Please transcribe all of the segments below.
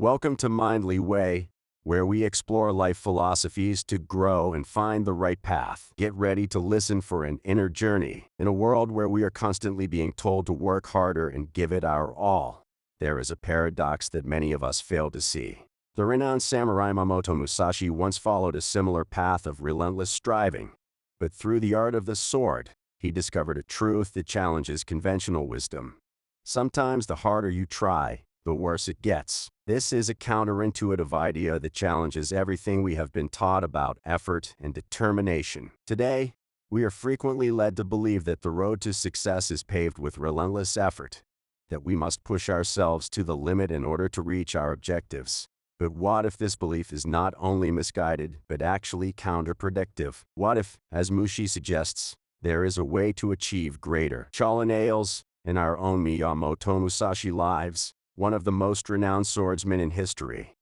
Welcome to Mindly Way, where we explore life philosophies to grow and find the right path. Get ready to listen for an inner journey. In a world where we are constantly being told to work harder and give it our all, there is a paradox that many of us fail to see. The renowned samurai Miyamoto Musashi once followed a similar path of relentless striving, but through the art of the sword, he discovered a truth that challenges conventional wisdom. Sometimes the harder you try, the worse it gets. This is a counterintuitive idea that challenges everything we have been taught about effort and determination. Today, we are frequently led to believe that the road to success is paved with relentless effort, that we must push ourselves to the limit in order to reach our objectives. But what if this belief is not only misguided, but actually counterproductive? What if, as Mushi suggests, there is a way to achieve greater challenges in our own Miyamoto Musashi lives? One of the most renowned swordsmen in history,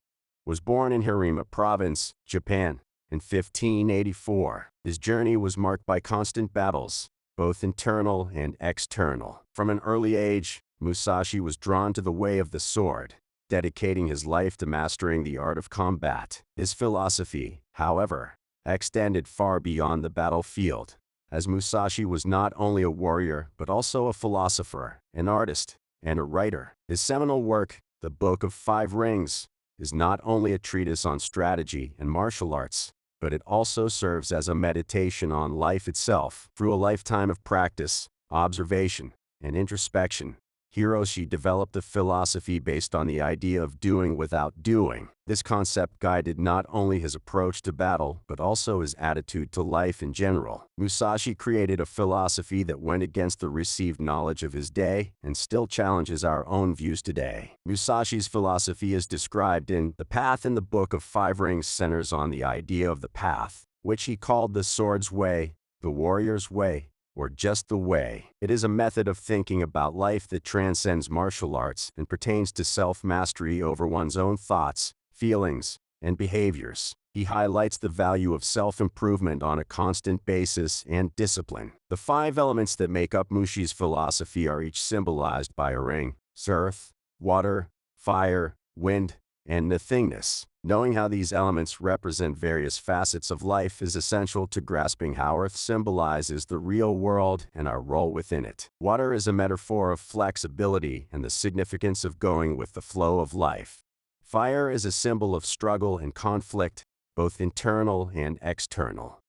was born in Hirima Province, Japan, in 1584. His journey was marked by constant battles, both internal and external. From an early age, Musashi was drawn to the way of the sword, dedicating his life to mastering the art of combat. His philosophy, however, extended far beyond the battlefield, as Musashi was not only a warrior but also a philosopher, an artist, and a writer. His seminal work, The Book of Five Rings, is not only a treatise on strategy and martial arts, but it also serves as a meditation on life itself. Through a lifetime of practice, observation, and introspection, Hiroshi developed a philosophy based on the idea of doing without doing. This concept guided not only his approach to battle, but also his attitude to life in general. Musashi created a philosophy that went against the received knowledge of his day and still challenges our own views today. Musashi's philosophy is described in The Path in the Book of Five Rings centers on the idea of the path, which he called the sword's way, the warrior's way, or just the way. It is a method of thinking about life that transcends martial arts and pertains to self-mastery over one's own thoughts, feelings, and behaviors. He highlights the value of self-improvement on a constant basis and discipline. The five elements that make up Mushi's philosophy are each symbolized by a ring: earth, water, fire, wind, and nothingness. Knowing how these elements represent various facets of life is essential to grasping how Earth symbolizes the real world and our role within it. Water is a metaphor of flexibility and the significance of going with the flow of life. Fire is a symbol of struggle and conflict, both internal and external.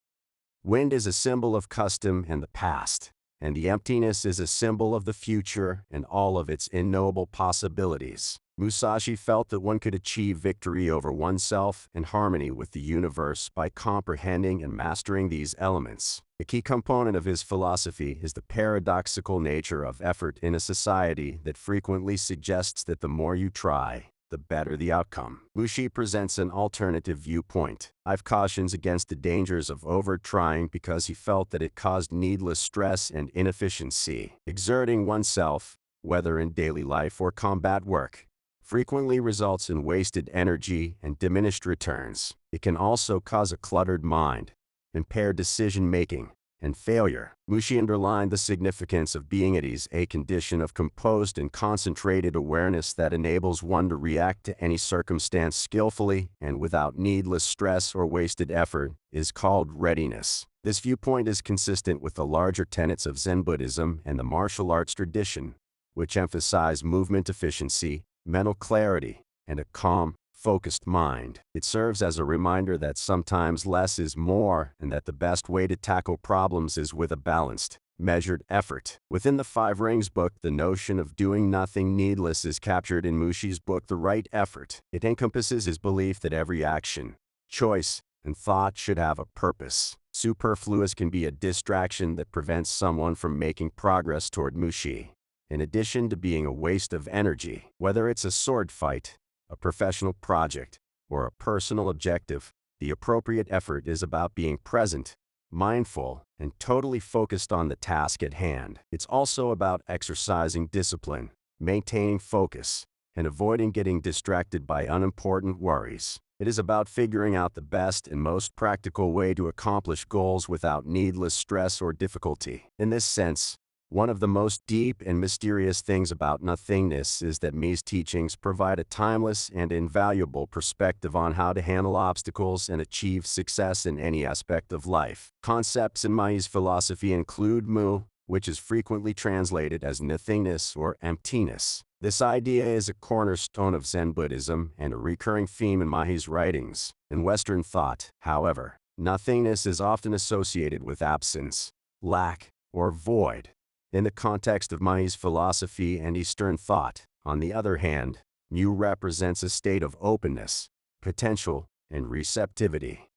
Wind is a symbol of custom and the past, and the emptiness is a symbol of the future and all of its unknowable possibilities. Musashi felt that one could achieve victory over oneself and harmony with the universe by comprehending and mastering these elements. A key component of his philosophy is the paradoxical nature of effort in a society that frequently suggests that the more you try, the better the outcome. Mushi presents an alternative viewpoint. I've cautions against the dangers of over-trying because he felt that it caused needless stress and inefficiency. Exerting oneself, whether in daily life or combat work, frequently results in wasted energy and diminished returns. It can also cause a cluttered mind, impaired decision-making, and failure. Mushi underlined the significance of being at ease, a condition of composed and concentrated awareness that enables one to react to any circumstance skillfully and without needless stress or wasted effort, is called readiness. This viewpoint is consistent with the larger tenets of Zen Buddhism and the martial arts tradition, which emphasize movement efficiency, mental clarity, and a calm, focused mind. It serves as a reminder that sometimes less is more and that the best way to tackle problems is with a balanced, measured effort. Within the Five Rings book, the notion of doing nothing needless is captured in Mushi's book, The Right Effort. It encompasses his belief that every action, choice, and thought should have a purpose. Superfluous can be a distraction that prevents someone from making progress toward Mushi, in addition to being a waste of energy. Whether it's a sword fight, a professional project, or a personal objective, the appropriate effort is about being present, mindful, and totally focused on the task at hand. It's also about exercising discipline, maintaining focus, and avoiding getting distracted by unimportant worries. It is about figuring out the best and most practical way to accomplish goals without needless stress or difficulty. In this sense, One of the most deep and mysterious things about nothingness is that Mi's teachings provide a timeless and invaluable perspective on how to handle obstacles and achieve success in any aspect of life. Concepts in Mi's philosophy include Mu, which is frequently translated as nothingness or emptiness. This idea is a cornerstone of Zen Buddhism and a recurring theme in Mi's writings. In Western thought, however, nothingness is often associated with absence, lack, or void. In the context of Mi's philosophy and Eastern thought, on the other hand, Mu represents a state of openness, potential, and receptivity.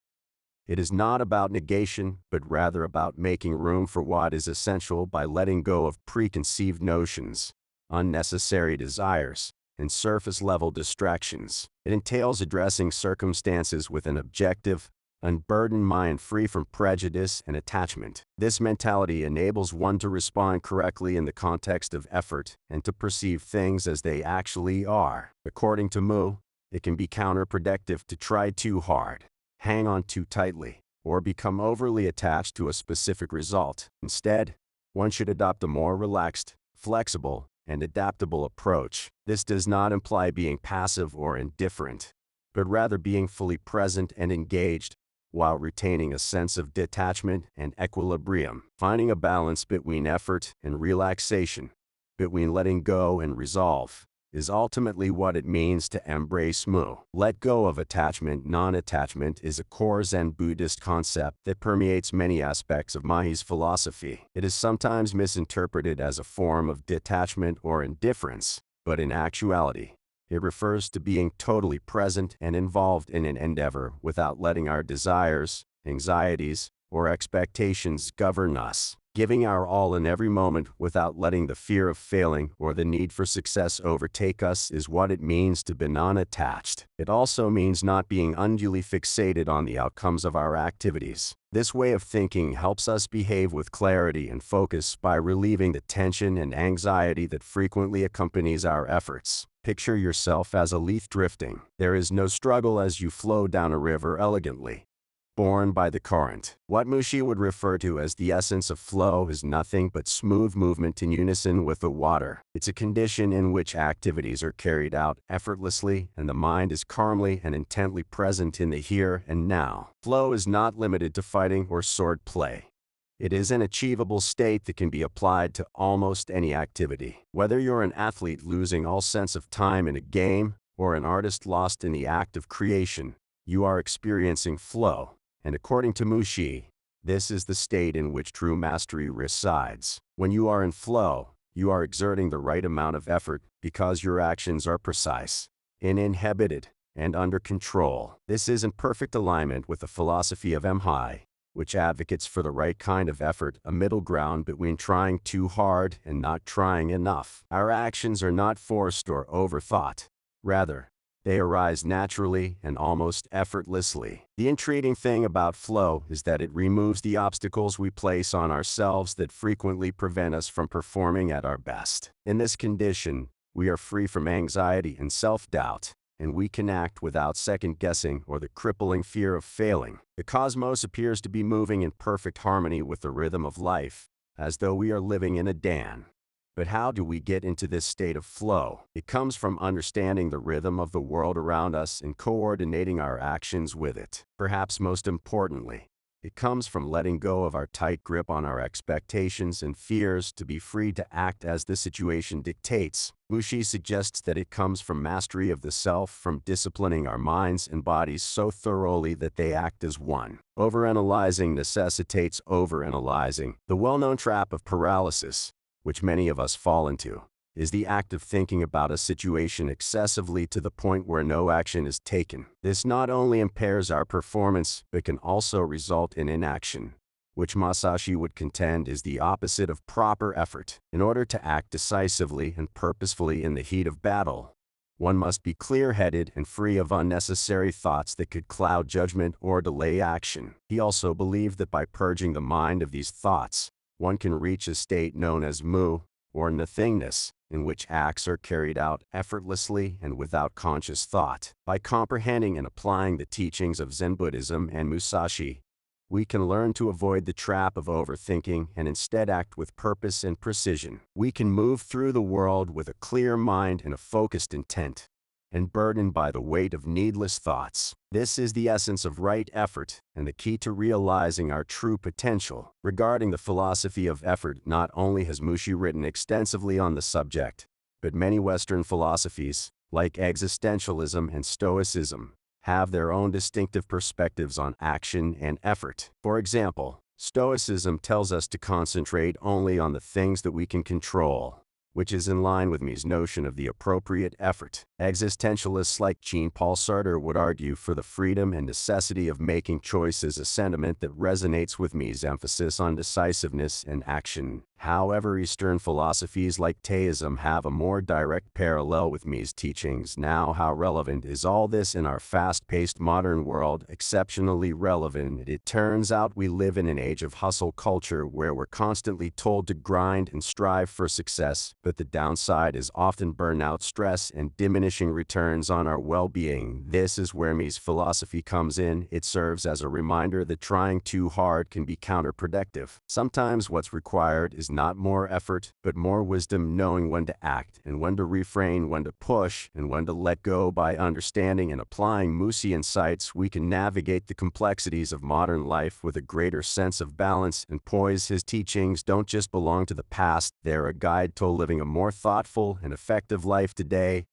It is not about negation, but rather about making room for what is essential by letting go of preconceived notions, unnecessary desires, and surface-level distractions. It entails addressing circumstances with an objective, unburdened mind free from prejudice and attachment. This mentality enables one to respond correctly in the context of effort and to perceive things as they actually are. According to Mu, it can be counterproductive to try too hard, hang on too tightly, or become overly attached to a specific result. Instead, one should adopt a more relaxed, flexible, and adaptable approach. This does not imply being passive or indifferent, but rather being fully present and engaged, while retaining a sense of detachment and equilibrium. Finding a balance between effort and relaxation, between letting go and resolve, is ultimately what it means to embrace Mu. Let go of attachment. Non-attachment is a core Zen Buddhist concept that permeates many aspects of Mi's philosophy. It is sometimes misinterpreted as a form of detachment or indifference, but in actuality, it refers to being totally present and involved in an endeavor without letting our desires, anxieties, or expectations govern us. Giving our all in every moment without letting the fear of failing or the need for success overtake us is what it means to be non-attached. It also means not being unduly fixated on the outcomes of our activities. This way of thinking helps us behave with clarity and focus by relieving the tension and anxiety that frequently accompanies our efforts. Picture yourself as a leaf drifting. There is no struggle as you flow down a river elegantly, borne by the current. What Mushi would refer to as the essence of flow is nothing but smooth movement in unison with the water. It's a condition in which activities are carried out effortlessly and the mind is calmly and intently present in the here and now. Flow is not limited to fighting or sword play. It is an achievable state that can be applied to almost any activity. Whether you're an athlete losing all sense of time in a game or an artist lost in the act of creation, you are experiencing flow. And according to Mushi, this is the state in which true mastery resides. When you are in flow, you are exerting the right amount of effort because your actions are precise, uninhibited, and under control. This is in perfect alignment with the philosophy of MHI, which advocates for the right kind of effort, a middle ground between trying too hard and not trying enough. Our actions are not forced or overthought. Rather, they arise naturally and almost effortlessly. The intriguing thing about flow is that it removes the obstacles we place on ourselves that frequently prevent us from performing at our best. In this condition, we are free from anxiety and self-doubt, and we can act without second-guessing or the crippling fear of failing. The cosmos appears to be moving in perfect harmony with the rhythm of life, as though we are living in a dance. But how do we get into this state of flow? It comes from understanding the rhythm of the world around us and coordinating our actions with it. Perhaps most importantly, it comes from letting go of our tight grip on our expectations and fears to be free to act as the situation dictates. Mushi suggests that it comes from mastery of the self, from disciplining our minds and bodies so thoroughly that they act as one. Overanalyzing necessitates overanalyzing. The well-known trap of paralysis, which many of us fall into, is the act of thinking about a situation excessively to the point where no action is taken. This not only impairs our performance, but can also result in inaction, which Musashi would contend is the opposite of proper effort. In order to act decisively and purposefully in the heat of battle, one must be clear-headed and free of unnecessary thoughts that could cloud judgment or delay action. He also believed that by purging the mind of these thoughts, one can reach a state known as Mu, or nothingness, in which acts are carried out effortlessly and without conscious thought. By comprehending and applying the teachings of Zen Buddhism and Musashi, we can learn to avoid the trap of overthinking and instead act with purpose and precision. We can move through the world with a clear mind and a focused intent, and burdened by the weight of needless thoughts. This is the essence of right effort and the key to realizing our true potential. Regarding the philosophy of effort, not only has Musashi written extensively on the subject, but many Western philosophies, like existentialism and Stoicism, have their own distinctive perspectives on action and effort. For example, Stoicism tells us to concentrate only on the things that we can control, which is in line with Mi's notion of the appropriate effort. Existentialists like Jean-Paul Sartre would argue for the freedom and necessity of making choices, a sentiment that resonates with Mi's emphasis on decisiveness and action. However, Eastern philosophies like Taoism have a more direct parallel with Mi's teachings. Now, how relevant is all this in our fast-paced modern world? Exceptionally relevant. It turns out we live in an age of hustle culture where we're constantly told to grind and strive for success, but the downside is often burnout, stress, and diminishing returns on our well-being. This is where Mi's philosophy comes in. It serves as a reminder that trying too hard can be counterproductive. Sometimes what's required is not more effort, but more wisdom, knowing when to act and when to refrain, when to push and when to let go. By understanding and applying Musashi insights, we can navigate the complexities of modern life with a greater sense of balance and poise. His teachings don't just belong to the past, they're a guide to living a more thoughtful and effective life today.